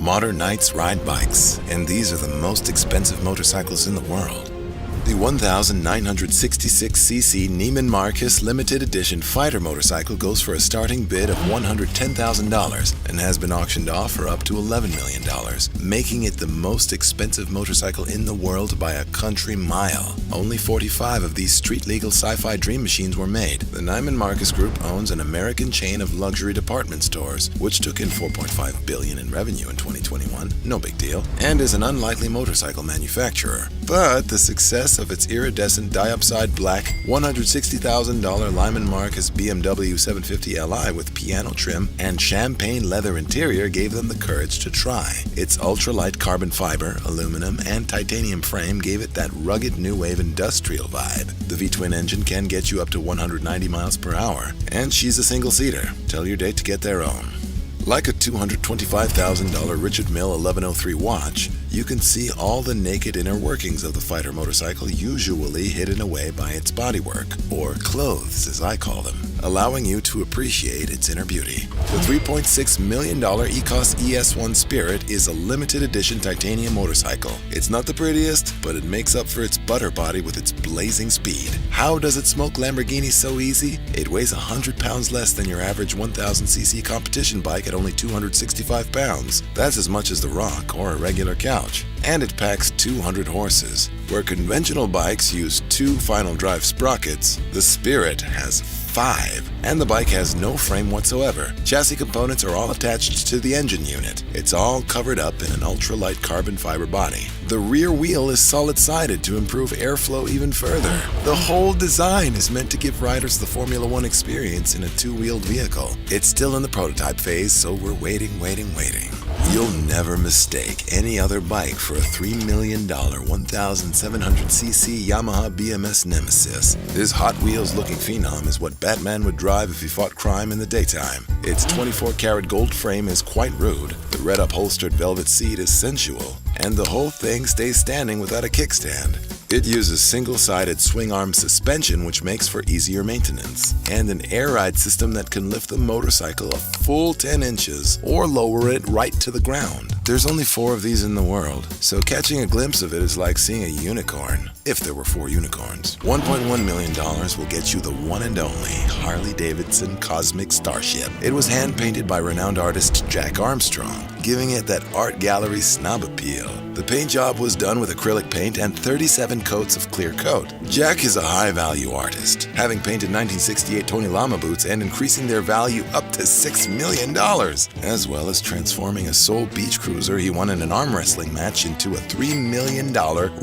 Modern knights ride bikes, and these are the most expensive motorcycles in the world. The 1,966cc Neiman Marcus Limited Edition Fighter motorcycle goes for a starting bid of $110,000 and has been auctioned off for up to $11 million, making it the most expensive motorcycle in the world by a country mile. Only 45 of these street-legal sci-fi dream machines were made. The Neiman Marcus Group owns an American chain of luxury department stores, which took in $4.5 billion in revenue in 2021, no big deal, and is an unlikely motorcycle manufacturer. But the success of its iridescent diopside black $160,000 Lyman Marcus BMW 750 Li with piano trim and champagne leather interior gave them the courage to try. Its ultralight carbon fiber, aluminum, and titanium frame gave it that rugged new wave industrial vibe. The V-twin engine can get you up to 190 miles per hour, and she's a single-seater. Tell your date to get their own. Like a $225,000 Richard Mille 1103 watch, you can see all the naked inner workings of the fighter motorcycle, usually hidden away by its bodywork, or clothes as I call them, allowing you to appreciate its inner beauty. The $3.6 million ECOS ES1 Spirit is a limited edition titanium motorcycle. It's not the prettiest, but it makes up for its butter body with its blazing speed. How does it smoke Lamborghini so easy? It weighs 100 pounds less than your average 1,000cc competition bike at only 265 pounds. That's as much as the Rock or a regular couch. And it packs 200 horses. Where conventional bikes use 2 final drive sprockets, the Spirit has 5, and the bike has no frame whatsoever. Chassis components are all attached to the engine unit. It's all covered up in an ultralight carbon fiber body. The rear wheel is solid-sided to improve airflow even further. The whole design is meant to give riders the Formula One experience in a 2-wheeled vehicle. It's still in the prototype phase, so we're waiting. You'll never mistake any other bike for a $3 million 1,700cc Yamaha BMS Nemesis. This Hot Wheels-looking phenom is what Batman would drive if he fought crime in the daytime. Its 24-karat gold frame is quite rude, the red upholstered velvet seat is sensual, and the whole thing stays standing without a kickstand. It uses single-sided swing-arm suspension, which makes for easier maintenance, and an air ride system that can lift the motorcycle a full 10 inches or lower it right to the ground. There's only 4 of these in the world, so catching a glimpse of it is like seeing a unicorn, if there were 4 unicorns. $1.1 million will get you the one and only Harley-Davidson Cosmic Starship. It was hand-painted by renowned artist Jack Armstrong, giving it that art gallery snob appeal. The paint job was done with acrylic paint and 37 coats of clear coat. Jack is a high-value artist, having painted 1968 Tony Lama boots and increasing their value up to $6 million, as well as transforming a Soul Beach Cruiser he won in an arm wrestling match into a $3 million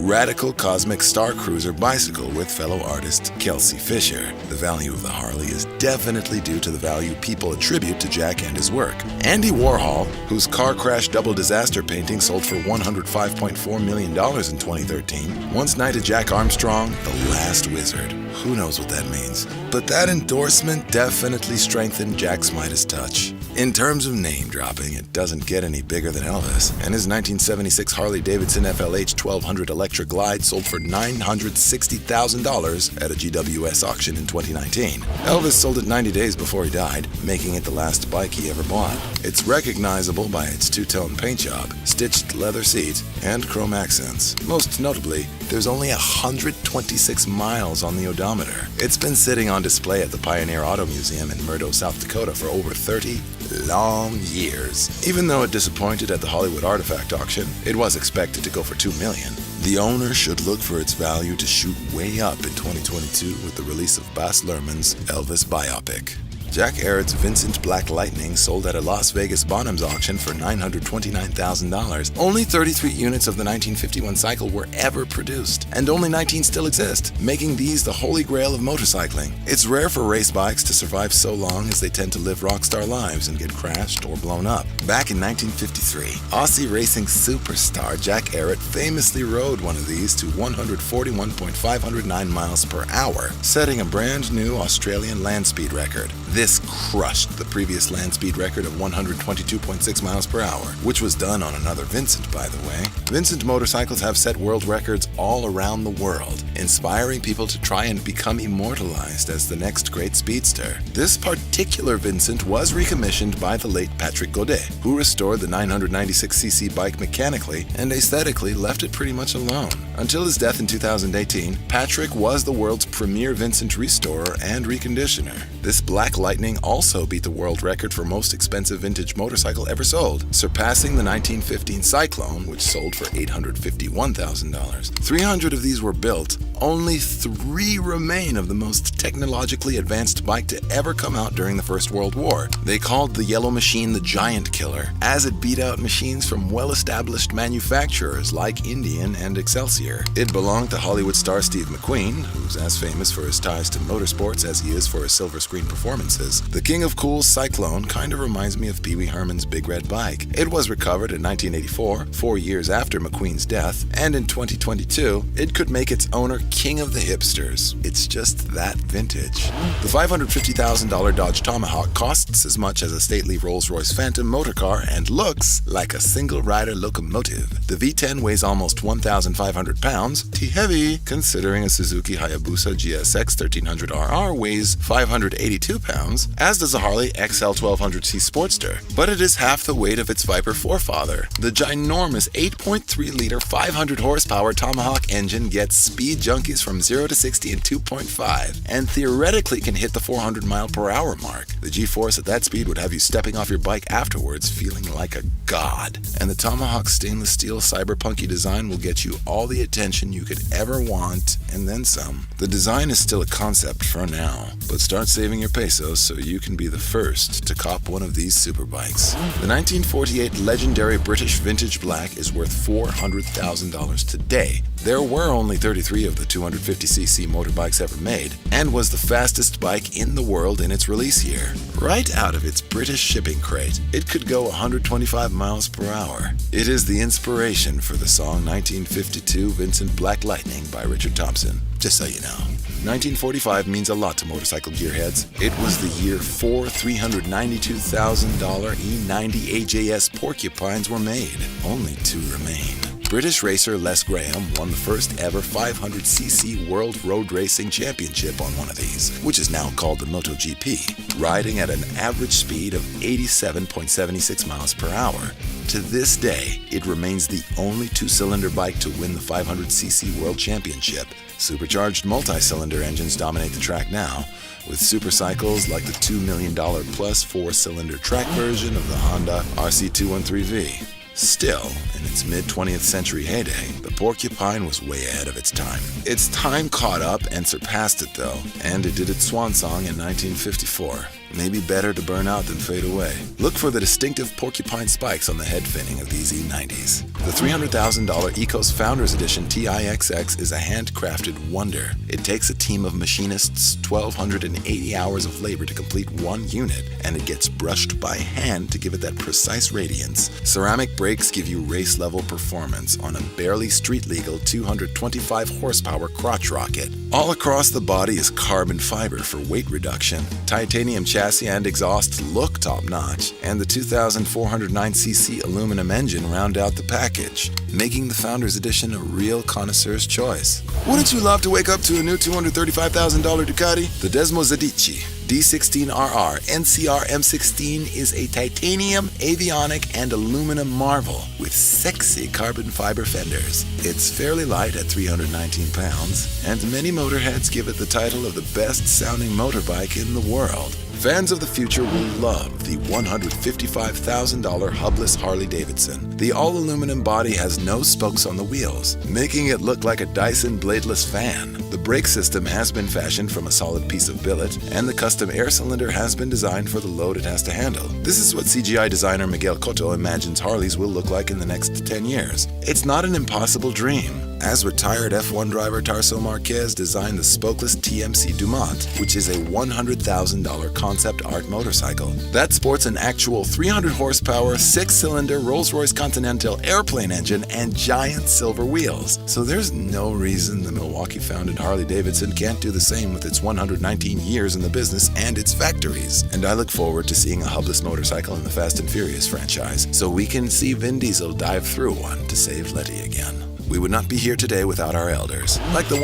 Radical Cosmic Star Cruiser bicycle with fellow artist Kelsey Fisher. The value of the Harley is definitely due to the value people attribute to Jack and his work. Andy Warhol, whose car crash double disaster painting sold for $105.4 million in 2013, once knighted Jack Armstrong the last wizard. Who knows what that means? But that endorsement definitely strengthened Jack's Midas touch. In terms of name dropping, it doesn't get any bigger than Elvis, and his 1976 Harley-Davidson FLH 1200 Electric Glide sold for $960,000 at a GWS auction in 2019. Elvis sold it 90 days before he died, making it the last bike he ever bought. It's recognizable by its 2-tone paint job, stitched leather seat, and chrome accents. Most notably, there's only 126 miles on the odometer. It's been sitting on display at the Pioneer Auto Museum in Murdo, South Dakota for over 30 long years. Even though it disappointed at the Hollywood Artifact auction, it was expected to go for $2 million. The owner should look for its value to shoot way up in 2022 with the release of Baz Luhrmann's Elvis biopic. Jack Arrett's Vincent Black Lightning sold at a Las Vegas Bonhams auction for $929,000. Only 33 units of the 1951 cycle were ever produced, and only 19 still exist, making these the holy grail of motorcycling. It's rare for race bikes to survive so long, as they tend to live rock star lives and get crashed or blown up. Back in 1953, Aussie racing superstar Jack Arrett famously rode one of these to 141.509 miles per hour, setting a brand new Australian land speed record. This crushed the previous land speed record of 122.6 miles per hour, which was done on another Vincent, by the way. Vincent motorcycles have set world records all around the world, inspiring people to try and become immortalized as the next great speedster. This particular Vincent was recommissioned by the late Patrick Godet, who restored the 996cc bike mechanically and aesthetically left it pretty much alone. Until his death in 2018, Patrick was the world's premier Vincent restorer and reconditioner. This Black Lightning also beat the world record for most expensive vintage motorcycle ever sold, surpassing the 1915 Cyclone, which sold for $851,000. 300 of these were built. Only 3 remain of the most technologically advanced bike to ever come out during the First World War. They called the Yellow Machine the Giant Killer, as it beat out machines from well-established manufacturers like Indian and Excelsior. It belonged to Hollywood star Steve McQueen, who's as famous for his ties to motorsports as he is for his silver screen performances. The King of Cool's Cyclone kind of reminds me of Pee Wee Herman's Big Red Bike. It was recovered in 1984, 4 years after McQueen's death, and in 2022, it could make its owner king of the hipsters. It's just that vintage. The $550,000 Dodge Tomahawk costs as much as a stately Rolls-Royce Phantom motor car and looks like a single-rider locomotive. The V10 weighs almost 1,500 pounds, heavy considering a Suzuki Hayabusa GSX 1300RR weighs 582 pounds, as does a Harley XL 1200C Sportster, but it is half the weight of its Viper forefather. The ginormous 8.3-liter 500 horsepower Tomahawk engine gets speed junkies from 0 to 60 in 2.5 and theoretically can hit the 400 mile per hour mark. The G-force at that speed would have you stepping off your bike afterwards feeling like a god. And the Tomahawk's stainless steel cyberpunky design will get you all the attention you could ever want and then some. The design is still a concept for now, but start saving your pesos so you can be the first to cop one of these superbikes. The 1948 legendary British Vintage Black is worth $400,000 today. There were only 33 of the 250cc motorbikes ever made, and was the fastest bike in the world in its release year. Right out of its British shipping crate, it could go 125 miles per hour. It is the inspiration for the song 1952 Vincent Black Lightning by Richard Thompson, just so you know. 1945 means a lot to motorcycle gearheads. It was the year 4 $392,000 E90 AJS Porcupines were made. Only 2 remain. British racer Les Graham won the first ever 500cc World Road Racing Championship on one of these, which is now called the MotoGP, riding at an average speed of 87.76 miles per hour. To this day, it remains the only 2-cylinder bike to win the 500cc World Championship. Supercharged multi-cylinder engines dominate the track now, with supercycles like the $2 million plus 4-cylinder track version of the Honda RC213V. Still, in its mid-20th century heyday, the Porcupine was way ahead of its time. Its time caught up and surpassed it though, and it did its swan song in 1954. Maybe better to burn out than fade away. Look for the distinctive porcupine spikes on the head finning of these E90s. The $300,000 Ecos Founders Edition TIXX is a handcrafted wonder. It takes a team of machinists 1,280 hours of labor to complete one unit, and it gets brushed by hand to give it that precise radiance. Ceramic brakes give you race-level performance on a barely street-legal 225 horsepower crotch rocket. All across the body is carbon fiber for weight reduction. Titanium chassis and exhaust look top-notch, and the 2,409cc aluminum engine round out the package, making the Founders Edition a real connoisseur's choice. Wouldn't you love to wake up to a new $235,000 Ducati? The Desmo Zadici D16RR NCR M16 is a titanium, avionic, and aluminum marvel with sexy carbon fiber fenders. It's fairly light at 319 pounds, and many motorheads give it the title of the best-sounding motorbike in the world. Fans of the future will love the $155,000 hubless Harley-Davidson. The all-aluminum body has no spokes on the wheels, making it look like a Dyson bladeless fan. The brake system has been fashioned from a solid piece of billet, and the custom air cylinder has been designed for the load it has to handle. This is what CGI designer Miguel Cotto imagines Harleys will look like in the next 10 years. It's not an impossible dream. As retired F1 driver Tarso Marquez designed the spokeless TMC Dumont, which is a $100,000 concept art motorcycle that sports an actual 300 horsepower, 6-cylinder Rolls-Royce Continental airplane engine and giant silver wheels. So there's no reason the Milwaukee-founded Harley-Davidson can't do the same with its 119 years in the business and its factories. And I look forward to seeing a hubless motorcycle in the Fast and Furious franchise, so we can see Vin Diesel dive through one to save Letty again. We would not be here today without our elders, like the $120,000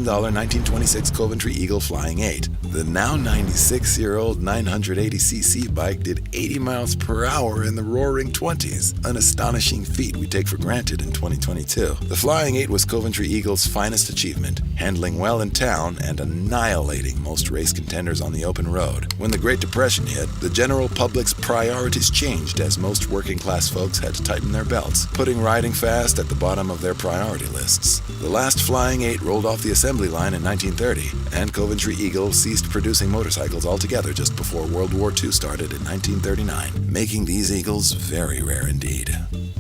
1926 Coventry Eagle Flying 8. The now 96-year-old 980cc bike did 80 miles per hour in the roaring 20s, an astonishing feat we take for granted in 2022. The Flying 8 was Coventry Eagle's finest achievement, handling well in town and annihilating most race contenders on the open road. When the Great Depression hit, the general public's priorities changed as most working-class folks had to tighten their belts, putting riding fast at the bottom of their priority lists. The last Flying 8 rolled off the assembly line in 1930, and Coventry Eagle ceased producing motorcycles altogether just before World War II started in 1939, making these Eagles very rare indeed.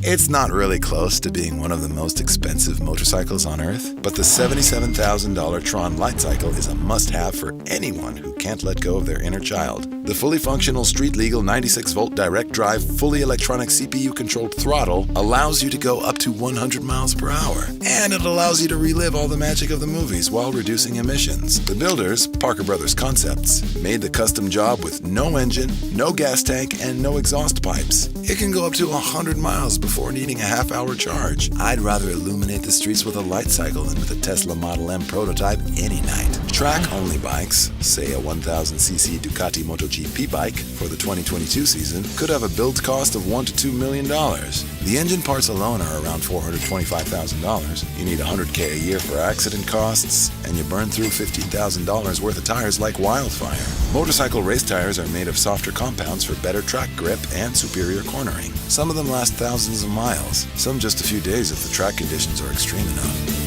It's not really close to being one of the most expensive motorcycles on Earth, but the $77,000 Tron Light Cycle is a must-have for anyone who can't let go of their inner child. The fully functional street-legal 96-volt direct-drive, fully electronic CPU-controlled throttle allows you to go up to 100 miles per hour, and it allows you to relive all the magic of the movies while reducing emissions. The builders, Parker Brothers Concepts, made the custom job with no engine, no gas tank, and no exhaust pipes. It can go up to 100 miles before needing a half-hour charge. I'd rather illuminate the streets with a light cycle than with a Tesla Model M prototype any night. Track-only bikes, say a 1000cc Ducati MotoGP bike for the 2022 season, could have a build cost of $1 to $2 million. The engine parts alone are around $425,000. You need $100K a year for accident costs, and you burn through $15,000 worth of tires like wildfire. Motorcycle race tires are made of softer compounds for better track grip and superior cornering. Some of them last thousands of miles, some just a few days if the track conditions are extreme enough.